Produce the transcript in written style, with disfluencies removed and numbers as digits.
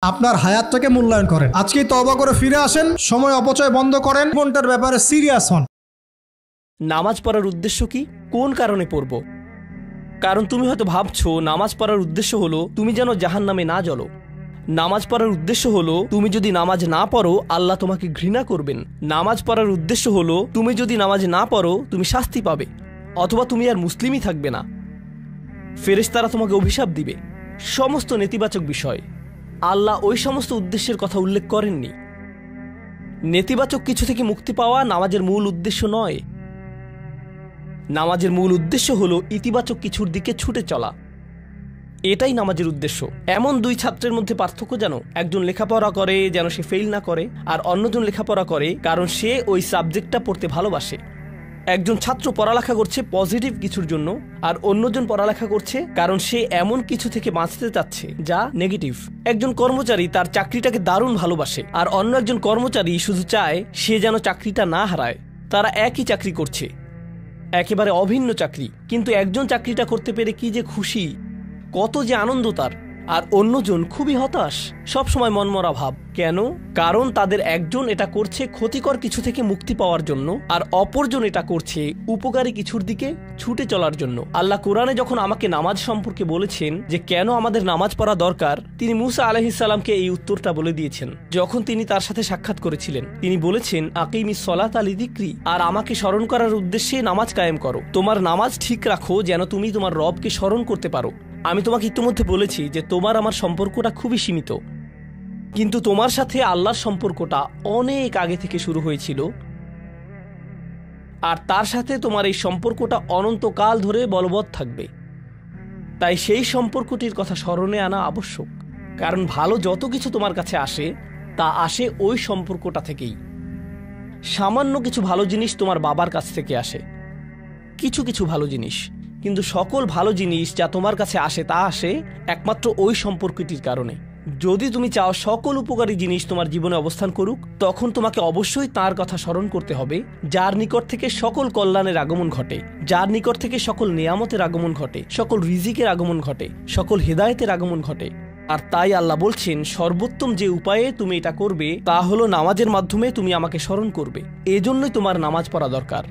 আপনার হায়াতটাকে মূল্যায়ন করেন। আজকেই তওবা করে ফিরে আসেন, সময় অপচয় বন্ধ করেন, কোনটার ব্যাপারে সিরিয়াস হন। নামাজ পড়ার উদ্দেশ্য কি? কোন কারণে পড়ব? কারণ তুমি হয়তো ভাবছো নামাজ পড়ার উদ্দেশ্য হলো তুমি যেন জাহান্নামে না জ্বলো। নামাজ পড়ার উদ্দেশ্য হলো তুমি যদি নামাজ না পড়ো আল্লাহ তোমাকে ঘৃণা করবেন। নামাজ পড়ার উদ্দেশ্য হলো তুমি যদি নামাজ না পড়ো তুমি শাস্তি পাবে, অথবা তুমি আর মুসলিমই থাকবে না, ফেরেশতারা তোমাকে অভিশাপ দিবে। সমস্ত নেতিবাচক বিষয়। আল্লাহ ওই সমস্ত উদ্দেশ্যের কথা উল্লেখ করেননি। নেতিবাচক কিছু থেকে মুক্তি পাওয়া নামাজের মূল উদ্দেশ্য নয়। নামাজের মূল উদ্দেশ্য হলো ইতিবাচক কিছুর দিকে ছুটে চলা। এটাই নামাজের উদ্দেশ্য। এমন দুই ছাত্রের মধ্যে পার্থক্য যেন একজন লেখাপড়া করে যেন সে ফেল না করে, আর অন্যজন লেখাপড়া করে কারণ সে ওই সাবজেক্টটা পড়তে ভালোবাসে। একজন ছাত্র পড়ালেখা করছে পজিটিভ কিছুর জন্য, আর অন্যজন পড়ালেখা করছে কারণ সে এমন কিছু থেকে বাঁচতে চাচ্ছে যা নেগেটিভ। একজন কর্মচারী তার চাকরিটাকে দারুণ ভালোবাসে, আর অন্য একজন কর্মচারী শুধু চায় সে যেন চাকরিটা না হারায়। তারা একই চাকরি করছে, একেবারে অভিন্ন চাকরি, কিন্তু একজন চাকরিটা করতে পেরে কি যে খুশি, কত যে আনন্দ তার, আর অন্যজন খুবই হতাশ, সবসময় মনমরা ভাব। কেন? কারণ তাদের একজন এটা করছে ক্ষতিকর কিছু থেকে মুক্তি পাওয়ার জন্য, আর অপরজন এটা করছে উপকারী কিছুর দিকে ছুটে চলার জন্য। আল্লাহ কোরআনে যখন আমাকে নামাজ সম্পর্কে বলেছেন যে কেন আমাদের নামাজ পড়া দরকার, তিনি মুসা আলাইহিস সালামকে এই উত্তরটা বলে দিয়েছেন। যখন তিনি তার সাথে সাক্ষাৎ করেছিলেন তিনি বলেছেন, আকিমিস সলাতা লিযিকরি, আর আমাকে স্মরণ করার উদ্দেশ্যে নামাজ কায়েম করো। তোমার নামাজ ঠিক রাখো যেন তুমি তোমার রবকে স্মরণ করতে পারো। আমি তোমাকে ইতিমধ্যে বলেছি যে তোমার আমার সম্পর্কটা খুবই সীমিত, কিন্তু তোমার সাথে আল্লাহর সম্পর্কটা অনেক আগে থেকে শুরু হয়েছিল, আর তার সাথে তোমার এই সম্পর্কটা অনন্তকাল ধরে বলবৎ থাকবে। তাই সেই সম্পর্কটির কথা স্মরণে আনা আবশ্যক, কারণ ভালো যত কিছু তোমার কাছে আসে তা আসে ওই সম্পর্কটা থেকেই। সামান্য কিছু ভালো জিনিস তোমার বাবার কাছ থেকে আসে, কিছু কিছু ভালো জিনিস, কিন্তু সকল ভালো জিনিস যা তোমার কাছে আসে তা আসে একমাত্র ওই সম্পর্কটির কারণে। যদি তুমি চাও সকল উপকারী জিনিস তোমার জীবনে অবস্থান করুক, তখন তোমাকে অবশ্যই তার কথা স্মরণ করতে হবে যার নিকট থেকে সকল কল্যাণের আগমন ঘটে, যার নিকট থেকে সকল নিয়ামতের আগমন ঘটে, সকল রিজিকের আগমন ঘটে, সকল হেদায়েতের আগমন ঘটে। আর তাই আল্লাহ বলছেন সর্বোত্তম যে উপায়ে তুমি এটা করবে তা হলো নামাজের মাধ্যমে তুমি আমাকে স্মরণ করবে। এজন্যই তোমার নামাজ পড়া দরকার।